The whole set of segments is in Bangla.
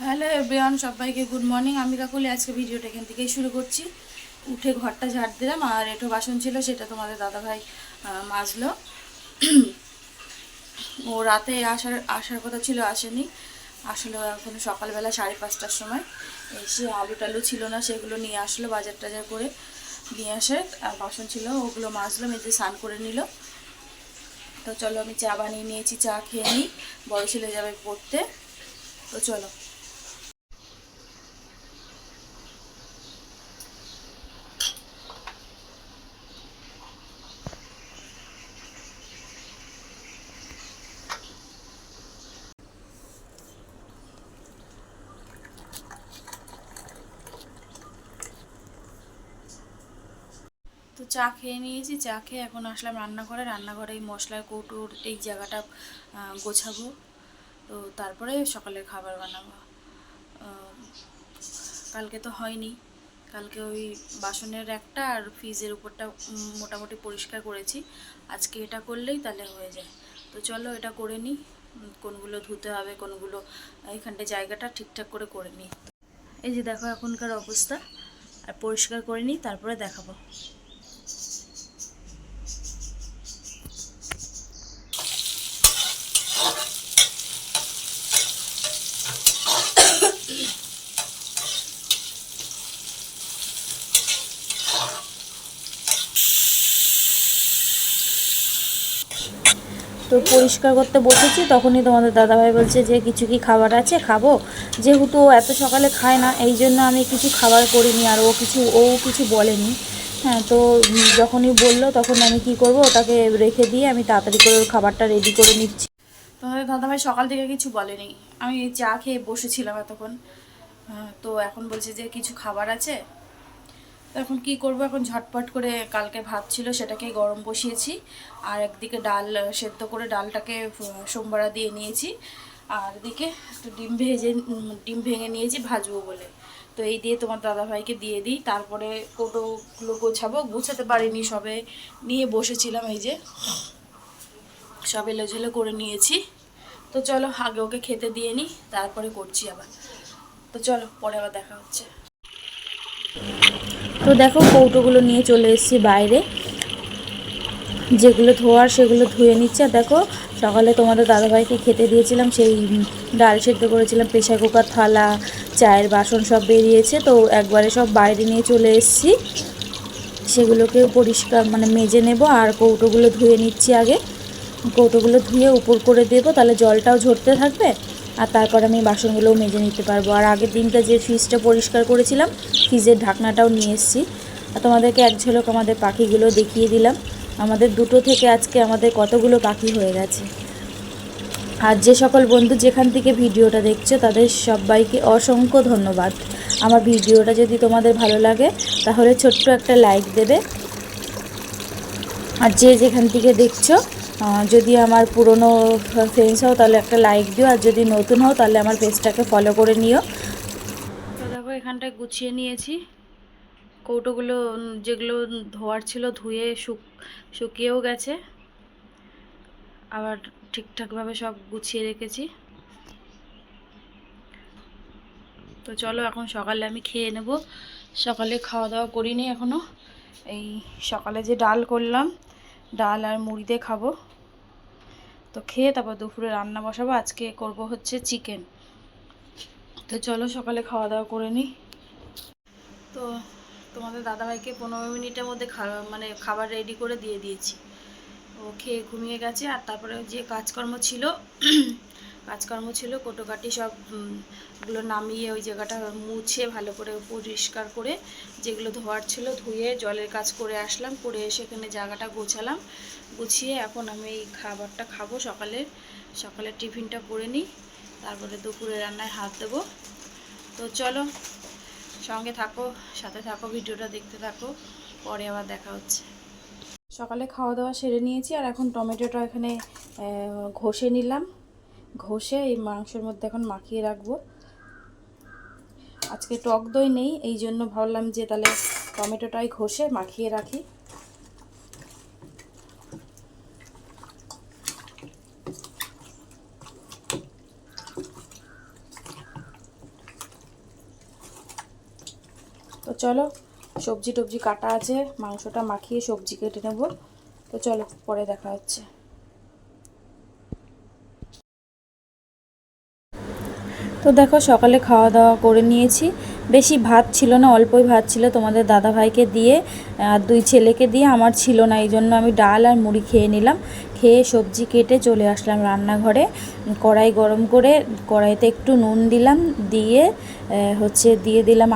হ্যালো এভরিওয়ান, সবাইকে গুড মর্নিং। আমি কাকুলি আজকে ভিডিওটা এখান থেকেই শুরু করছি। উঠে ঘরটা ঝাড় দিলাম, আর এঁঠো বাসন ছিল সেটা তোমাদের দাদাভাই মাজলো। ও রাতে আসার কথা ছিল, আসেনি। আসলে এখন সকালবেলা 5:30টার সময় এসে আলু টালু ছিল না, সেগুলো নিয়ে আসলো, বাজার টাজার করে নিয়ে আসে। আর বাসন ছিল ওগুলো মাজলো, মেজে স্নান করে নিল। তো চলো, আমি চা বানিয়ে নিয়েছি, চা খেয়ে নিই, বড় ছেলে যাবে পড়তে। তো চলো। তো চা খেয়ে নিয়েছি, চা খেয়ে এখন আসলাম রান্নাঘরে এই মশলার কৌটোর এই জায়গাটা গোছাবো। তো তারপরে সকালের খাবার বানাবো। কালকে তো হয়নি, কালকে ওই বাসনের একটা আর ফ্রিজের উপরটা মোটামুটি পরিষ্কার করেছি। আজকে এটা করলেই তাহলে হয়ে যায়। তো চলো এটা করে নিই, কোনগুলো ধুতে হবে, কোনগুলো এইখানটা জায়গাটা ঠিকঠাক করে নিই। এই যে দেখো এখনকার অবস্থা, আর পরিষ্কার করে নিই, তারপরে দেখাবো। তো পরিষ্কার করতে বসেছি, তখনই তোমাদের দাদাভাই বলছে যে কিছু কি খাবার আছে খাবো। যেহেতু ও এত সকালে খায় না, এই জন্য আমি কিছু খাবার করিনি, আর ও কিছু বলেনি। হ্যাঁ, তো যখনই বললো তখন আমি কি করব, ওটাকে রেখে দিয়ে আমি তাড়াতাড়ি করে ওর খাবারটা রেডি করে নিচ্ছি। তোমাদের দাদাভাই সকাল থেকে কিছু বলেনি, আমি চা খেয়ে বসেছিলাম এতক্ষণ। তো এখন বলছে যে কিছু খাবার আছে। তো এখন কী করবো, এখন ঝটপট করে কালকে ভাত ছিল সেটাকে গরম বসিয়েছি, আর একদিকে ডাল সেদ্ধ করে ডালটাকে সোমবারা দিয়ে নিয়েছি, আর এদিকে একটু ডিম ভেঙে নিয়েছি ভাজবো বলে। তো এই দিয়ে তোমার দাদাভাইকে দিয়ে দিই, তারপরে কৌটোগুলো গুছাতে পারিনি, সবে নিয়ে বসেছিলাম। এই যে সব এলোঝেলো করে নিয়েছি। তো চলো আগে ওকে খেতে দিয়ে নিই, তারপরে করছি আবার। তো চলো পরে আবার দেখা হচ্ছে। তো দেখো কৌটোগুলো নিয়ে চলে এসেছি বাইরে, যেগুলো ধোয়ার সেগুলো ধুয়ে নিচ্ছে। আর দেখো সকালে তোমাদের দাদাভাইকে খেতে দিয়েছিলাম, সেই ডাল সেদ্ধ করেছিলাম, প্রেশার কুকার, থালা, চায়ের বাসন সব বেরিয়েছে। তো একবারে সব বাইরে নিয়ে চলে এসেছি, সেগুলোকে পরিষ্কার মেজে নেব। আর কৌটোগুলো ধুয়ে নিচ্ছি আগে, কৌটোগুলো ধুয়ে উপর করে দেবো, তাহলে জলটাও ঝরতে থাকবে, আর তারপর আমি বাসনগুলোও মেজে নিতে পারবো। আর আগের দিনটা যে ফ্রিজটা পরিষ্কার করেছিলাম, ফ্রিজের ঢাকনাটাও নিয়ে এসেছি। আর তোমাদেরকে এক ঝলক আমাদের পাখিগুলো দেখিয়ে দিলাম। আমাদের দুটো থেকে আজকে আমাদের কতগুলো পাখি হয়ে গেছে। আর যে সকল বন্ধু যেখান থেকে ভিডিওটা দেখছো তাদের সবাইকে অসংখ্য ধন্যবাদ। আমার ভিডিওটা যদি তোমাদের ভালো লাগে তাহলে ছোট্ট একটা লাইক দেবে। আর যে যেখান থেকে দেখছো, যদি আমার পুরনো ফ্রেন্ডস হও তাহলে একটা লাইক দিও, আর যদি নতুন হও তাহলে আমার পেজটাকে ফলো করে নিও। তো দেখো এখানটায় গুছিয়ে নিয়েছি কৌটোগুলো, যেগুলো ধোয়ার ছিল ধুয়ে শুকিয়েও গেছে, আবার ঠিকঠাকভাবে সব গুছিয়ে রেখেছি। তো চলো এখন সকালে আমি খেয়ে নেব। সকালে খাওয়া দাওয়া করিনি এখনও, এই সকালে যে ডাল করলাম, ডাল আর মুড়ি দিয়ে খাবো। তো খেয়ে তারপর দুপুরে রান্না বসাবো, আজকে করব হচ্ছে চিকেন। তো চলো সকালে খাওয়া দাওয়া করে নিই। তো তোমাদের দাদাভাইকে 15 মিনিটের মধ্যে খাবার রেডি করে দিয়ে দিয়েছি, ও খেয়ে ঘুমিয়ে গেছে। আর তারপরে যে কাজকর্ম ছিল কোটোকাটি সব গুলো নামিয়ে ওই জায়গাটা মুছে ভালো করে পরিষ্কার করে, যেগুলো ধোয়ার ছিল ধুয়ে জলের কাজ করে আসলাম, করে এসে এখানে জায়গাটা গোছালাম, গুছিয়ে এখন আমি এই খাবারটা খাবো। সকালের টিফিনটা করে নিই, তারপরে দুপুরে রান্নায় হাত দেবো। তো চলো সঙ্গে থাকো, সাথে থাকো, ভিডিওটা দেখতে থাকো, পরে আবার দেখা হচ্ছে। সকালে খাওয়া দাওয়া সেরে নিয়েছি, আর এখন টমেটোটা এখানে ঘষে নিলাম, ঘষে এই মাংসের মধ্যে এখন মাখিয়ে রাখবো। আজকে টক দই নেই, এই জন্য ভাবলাম যে তাহলে টমেটোটাই ঘষে মাখিয়ে রাখি। তো চলো, সবজি টবজি কাটা আছে, মাংসটা মাখিয়ে সবজি কেটে নেব। তো চলো পরে দেখা হচ্ছে। তো দেখো সকালে খাওয়া দাওয়া করে নিয়েছি, বেশি ভাত ছিল না, অল্পই ভাত ছিল তোমাদের দাদা ভাইকে দিয়ে আর 2 ছেলেকে দিয়ে, আমার ছিল না, এই জন্য আমি ডাল আর মুড়ি খেয়ে নিলাম। খেয়ে সবজি কেটে চলে আসলাম রান্নাঘরে। কড়াই গরম করে কড়াইতে একটু নুন দিলাম, দিয়ে দিয়ে দিলাম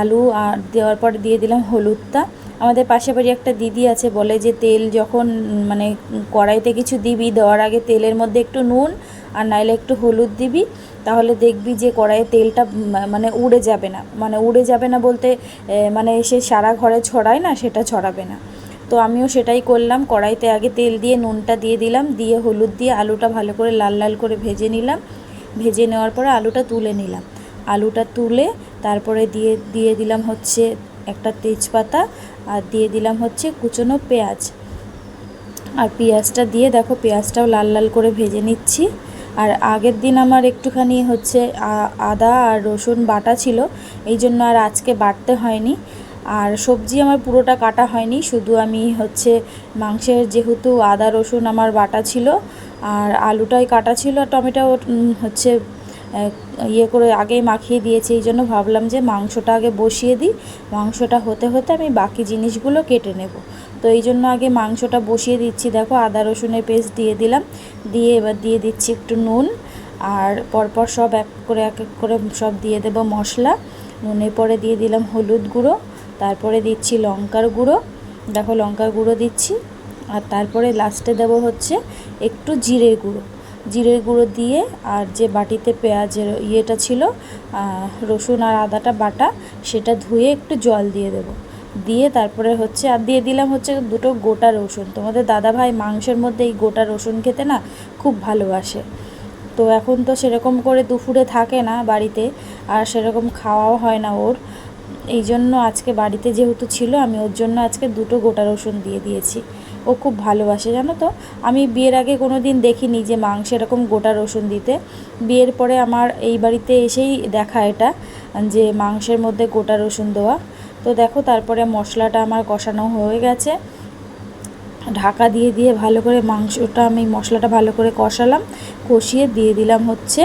আলু আর দেওয়ার পর দিয়ে দিলাম হলুদটা। আমাদের পাশে বাড়ি একটা দিদি আছে, বলে যে তেল যখন মানে কড়াইতে কিছু দিবি দেওয়ার আগে তেলের মধ্যে একটু নুন আর নাইলে একটু হলুদ দিবি, তাহলে দেখবি যে কড়াইয়ে তেলটা মানে উড়ে যাবে না, মানে উড়ে যাবে না বলতে মানে সে সারা ঘরে ছড়ায় না, সেটা ছড়াবে না। তো আমিও সেটাই করলাম, কড়াইতে আগে তেল দিয়ে নুনটা দিয়ে দিলাম, দিয়ে হলুদ দিয়ে আলুটা ভালো করে লাল লাল করে ভেজে নিলাম। ভেজে নেওয়ার পরে আলুটা তুলে নিলাম। আলুটা তুলে তারপরে দিয়ে দিলাম হচ্ছে একটা তেজপাতা, আর দিয়ে দিলাম হচ্ছে কুচনো পেঁয়াজ। আর পেঁয়াজটা দিয়ে দেখো পেঁয়াজটাও লাল লাল করে ভেজে নিচ্ছি। আর আগের দিন আমার একটুখানি হচ্ছে আদা আর রসুন বাটা ছিল, এই জন্য আর আজকে বাটতে হয়নি। আর সবজি আমার পুরোটা কাটা হয়নি, শুধু আমি হচ্ছে মাংসের যেহেতু আদা রসুন আমার বাটা ছিল আর আলুটাই কাটা ছিল, টমেটো হচ্ছে ইয়ে করে আগেই মাখিয়ে দিয়েছি, এই জন্য ভাবলাম যে মাংসটা আগে বসিয়ে দিই, মাংসটা হতে হতে আমি বাকি জিনিসগুলো কেটে নেব। তো এই জন্য আগে মাংসটা বসিয়ে দিচ্ছি। দেখো আদা রসুনের পেস্ট দিয়ে দিলাম, দিয়ে এবার দিয়ে দিচ্ছি একটু নুন, আর পরপর সব এক এক করে সব দিয়ে দেব মশলা। নুনের পরে দিয়ে দিলাম হলুদ গুঁড়ো, তারপরে দিচ্ছি লঙ্কার গুঁড়ো, দেখো লঙ্কার গুঁড়ো দিচ্ছি, আর তারপরে লাস্টে দেব হচ্ছে একটু জিরের গুঁড়ো। জিরের গুঁড়ো দিয়ে আর যে বাটিতে পেঁয়াজের ইয়েটা ছিল রসুন আর আদাটা বাটা, সেটা ধুয়ে একটু জল দিয়ে দেবো। দিয়ে তারপরে হচ্ছে আর দিয়ে দিলাম হচ্ছে 2টো গোটা রসুন। তোমাদের দাদাভাই মাংসের মধ্যে এই গোটা রসুন খেতে না খুব ভালোবাসে। তো এখন তো সেরকম করে দুপুরে থাকে না বাড়িতে, আর সেরকম খাওয়াও হয় না ওর, এই জন্য আজকে বাড়িতে যেহেতু ছিল আমি ওর জন্য আজকে 2টো গোটা রসুন দিয়ে দিয়েছি। ও খুব ভালোবাসে জানো তো। আমি বিয়ের আগে কোনো দিন দেখিনি যে মাংসে এরকম গোটা রসুন দিতে, বিয়ের পরে আমার এই বাড়িতে এসেই দেখা এটা, যে মাংসের মধ্যে গোটা রসুন দেওয়া। তো দেখো তারপরে মশলাটা আমার কষানো হয়ে গেছে, ঢাকা দিয়ে দিয়ে ভালো করে মশলাটা ভালো করে কষালাম, কষিয়ে দিয়ে দিলাম হচ্ছে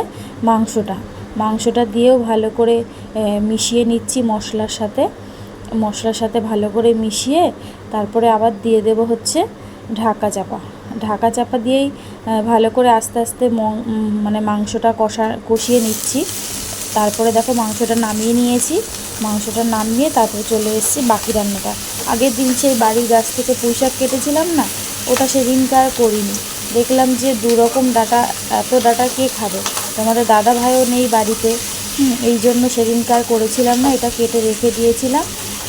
মাংসটা দিয়েও ভালো করে মিশিয়ে নিচ্ছি মশলার সাথে ভালো করে মিশিয়ে তারপরে আবার দিয়ে দেব হচ্ছে ঢাকা চাপা দিয়েই ভালো করে আস্তে আস্তে মানে মাংসটা কষিয়ে নিচ্ছি। তারপরে দেখো মাংসটা নামিয়ে নিয়েছি, মাংসটা নামিয়ে তারপরে চলে এসেছি বাকি রান্নাটা। আগের দিন সেই বাড়ির গাছ থেকে পুঁইশাক কেটেছিলাম না, ওটা সেদিনকে আর করিনি। দেখলাম যে 2 রকম ডাঁটা, এত ডাঁটা কে খাবে, তোমাদের দাদা ভাইও নেই বাড়িতে, এই জন্য সেদিনকার করেছিলাম না, এটা কেটে রেখে দিয়েছিলাম,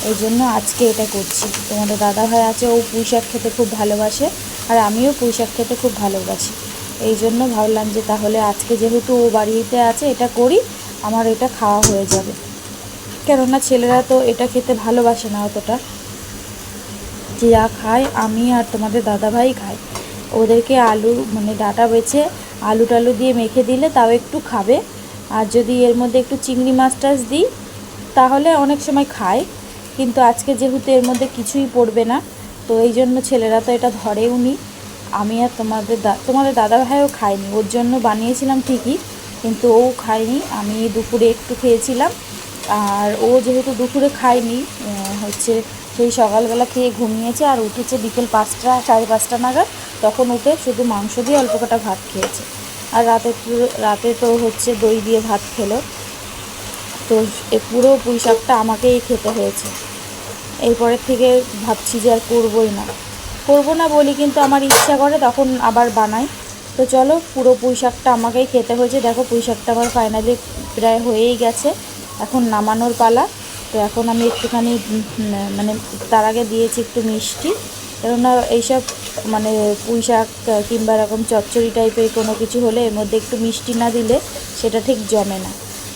এই জন্য আজকে এটা করছি। তোমাদের দাদা ভাই আছে, ও পুঁইশাক খেতে খুব ভালোবাসে, আর আমিও পুঁইশাক খেতে খুব ভালোবাসি, এই জন্য ভাবলাম যে তাহলে আজকে যেহেতু ও বাড়িতে আছে এটা করি, আমার এটা খাওয়া হয়ে যাবে। কেননা ছেলেরা তো এটা খেতে ভালোবাসে না অতটা, যা খায় আমি আর তোমাদের দাদাভাই খাই। ওদেরকে আলু মানে ডাঁটা বেছে আলু টালু দিয়ে মেখে দিলে তাও একটু খাবে, আর যদি এর মধ্যে একটু চিংড়ি মাছ টাছ দিই তাহলে অনেক সময় খায়, কিন্তু আজকে যেহেতু এর মধ্যে কিছুই পড়বে না, তো এই জন্য ছেলেরা তো এটা ধরেও নি। আমি আর তোমাদের দাদাভাইও খায়নি, ওর জন্য বানিয়েছিলাম ঠিকই, কিন্তু ও খায়নি, আমি দুপুরে একটু খেয়েছিলাম। আর ও যেহেতু দুপুরে খায়নি হচ্ছে সেই সকালবেলা খেয়ে ঘুমিয়েছে, আর উঠেছে বিকেল 5টা 5:30 নাগাদ, তখন উঠে শুধু মাংস দিয়ে অল্প কটা ভাত খেয়েছে। আর রাতে তো হচ্ছে দই দিয়ে ভাত খেলো। তো পুরো পুঁই শাকটা আমাকেই খেতে হয়েছে। এরপরের থেকে ভাবছি যে আর করবো না বলি, কিন্তু আমার ইচ্ছা করে তখন আবার বানাই। তো চলো, পুরো পুঁই শাকটা আমাকেই খেতে হয়েছে। দেখো পুঁই শাকটা আমার ফাইনালি প্রায় হয়েই গেছে, এখন নামানোর পালা। তো এখন আমি একটুখানি মানে তার আগে দিয়েছি একটু মিষ্টি, কেননা এইসব মানে পুঁই শাক কিংবা এরকম চচ্চড়ি টাইপের কোনো কিছু হলে এর মধ্যে একটু মিষ্টি না দিলে সেটা ঠিক জমে না।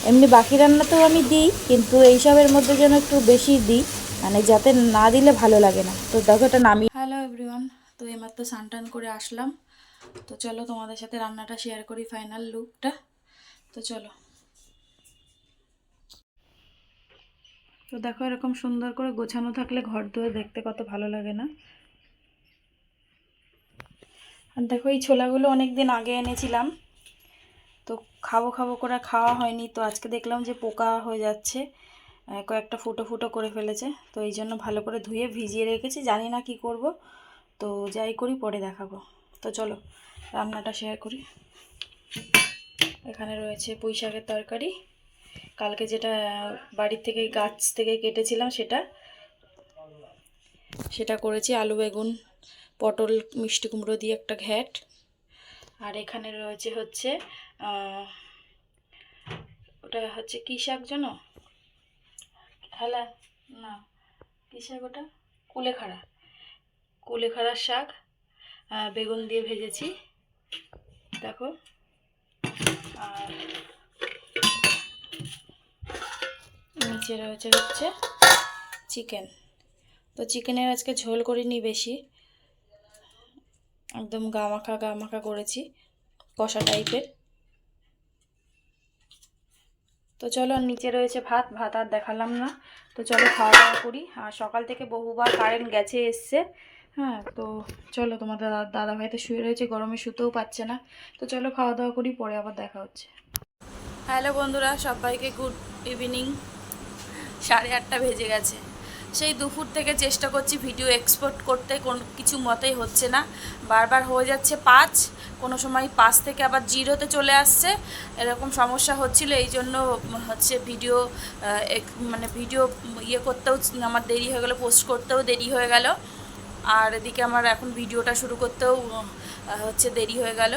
এমনি বাকি রান্নাতেও আমি দিই, কিন্তু এইসবের মধ্যে যেন একটু বেশি দিই, মানে যাতে না দিলে ভালো লাগে না। তো দেখো এটা হ্যালো এভরিওয়ান, তো এইমাত্র স্নান টান করে আসলাম। তো চলো তোমাদের সাথে রান্নাটা শেয়ার করি, ফাইনাল লুকটা। তো চলো। তো দেখো এরকম সুন্দর করে গোছানো থাকলে ঘর দুয়ার দেখতে কত ভালো লাগে না। আর দেখো এই ছোলাগুলো অনেক দিন আগে এনেছিলাম, তো খাবো খাবো করে খাওয়া হয়নি। তো আজকে দেখলাম যে পোকা হয়ে যাচ্ছে, কয়েকটা ফুটো ফুটো করে ফেলেছে। তো এই জন্য ভালো করে ধুয়ে ভিজিয়ে রেখেছি, জানি না কি করব। তো যাই করি পরে দেখাবো। তো চলো রান্নাটা শেয়ার করি। এখানে রয়েছে পুঁই শাকের তরকারি, কালকে যেটা বাড়ির থেকে গাছ থেকে কেটেছিলাম সেটা করেছি। আলু বেগুন পটল মিষ্টি কুমড়ো দিয়ে একটা ঘ্যাট। আর এখানে রয়েছে হচ্ছে ওটা হচ্ছে কী শাক জানো? হ্যালা না, কী শাক ওটা? কুলেখাড়ার শাক বেগুন দিয়ে ভেজেছি দেখো। আর নিচে রয়েছে হচ্ছে চিকেন। তো চিকেনের আজকে ঝোল করিনি বেশি, একদম গা মাখা করেছি, কষা টাইপের। তো চলো নিচে রয়েছে ভাত আর দেখালাম না। তো চলো খাওয়া দাওয়া করি। আর সকাল থেকে বহুবার কারেন্ট গেছে এসছে। হ্যাঁ, তো চলো, তোমাদের দাদাভাই তো শুয়ে রয়েছে, গরমে শুতেও পাচ্ছে না। তো চলো খাওয়া দাওয়া করি, পরে আবার দেখা হচ্ছে। হ্যালো বন্ধুরা, সবাইকে গুড ইভিনিং। 8:30 বেজে গেছে। সেই দুপুর থেকে চেষ্টা করছি ভিডিও এক্সপোর্ট করতে, কোনো কিছু মতেই হচ্ছে না। বারবার হয়ে যাচ্ছে 5, কোনো সময় 5 থেকে আবার 0-তে চলে আসছে, এরকম সমস্যা হচ্ছিল। এই জন্য হচ্ছে ভিডিও ভিডিও করতেও আমার দেরি হয়ে গেল, পোস্ট করতেও দেরি হয়ে গেল। আর এদিকে আমার এখন ভিডিওটা শুরু করতেও হচ্ছে দেরি হয়ে গেল।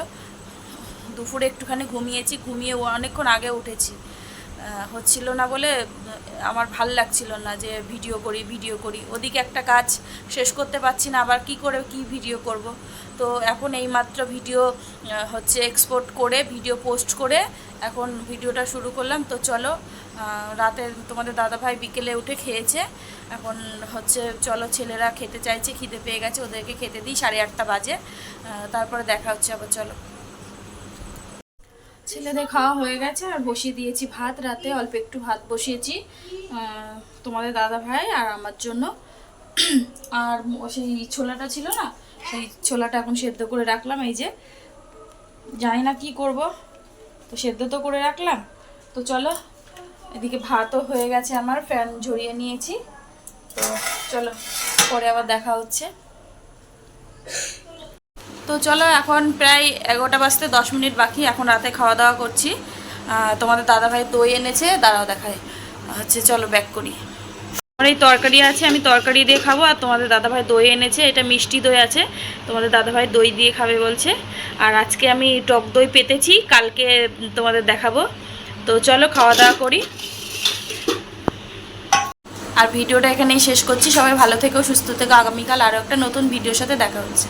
দুপুরে একটুখানি ঘুমিয়ে অনেকক্ষণ আগে উঠেছি। হচ্ছিল না বলে আমার ভাল লাগছিল না যে ভিডিও করি। ওদিকে একটা কাজ শেষ করতে পারছি না, আবার কি ভিডিও করব। তো এখন এইমাত্র ভিডিও হচ্ছে এক্সপোর্ট করে ভিডিও পোস্ট করে এখন ভিডিওটা শুরু করলাম। তো চলো, রাতে তোমাদের দাদাভাই বিকেলে উঠে খেয়েছে, এখন হচ্ছে চলো ছেলেরা খেতে চাইছে, খিদে পেয়ে গেছে, ওদেরকে খেতে দিই। 8:30 বাজে, তারপরে দেখা হচ্ছে আবার। চলো, ছেলেদের খাওয়া হয়ে গেছে আর বসিয়ে দিয়েছি ভাত। রাতে অল্প একটু ভাত বসিয়েছি তোমাদের দাদা ভাই আর আমার জন্য। আর সেই ছোলাটা ছিল না, সেই ছোলাটা এখন সেদ্ধ করে রাখলাম। এই যে জানি না কি করব, তো সেদ্ধ তো করে রাখলাম। তো চলো, এদিকে ভাতও হয়ে গেছে আমার, ফ্যান ঝরিয়ে নিয়েছি। তো চলো পরে আবার দেখা হচ্ছে। তো চলো, এখন প্রায় 11টা বাজতে 10 মিনিট বাকি, এখন রাতে খাওয়া দাওয়া করছি। তোমাদের দাদাভাই দই এনেছে, দাঁড়াও দেখায় হচ্ছে। চলো ব্যাক করি। আমার এই তরকারি আছে, আমি তরকারি দিয়ে খাবো। আর তোমাদের দাদাভাই দই এনেছে, এটা মিষ্টি দই আছে, তোমাদের দাদাভাই দই দিয়ে খাবে বলছে। আর আজকে আমি টক দই পেতেছি, কালকে তোমাদের দেখাবো। তো চলো খাওয়া দাওয়া করি। আর ভিডিওটা এখানেই শেষ করছি। সবাই ভালো থেকো, সুস্থ থেকো। আগামীকাল আরও একটা নতুন ভিডিওর সাথে দেখা হচ্ছে।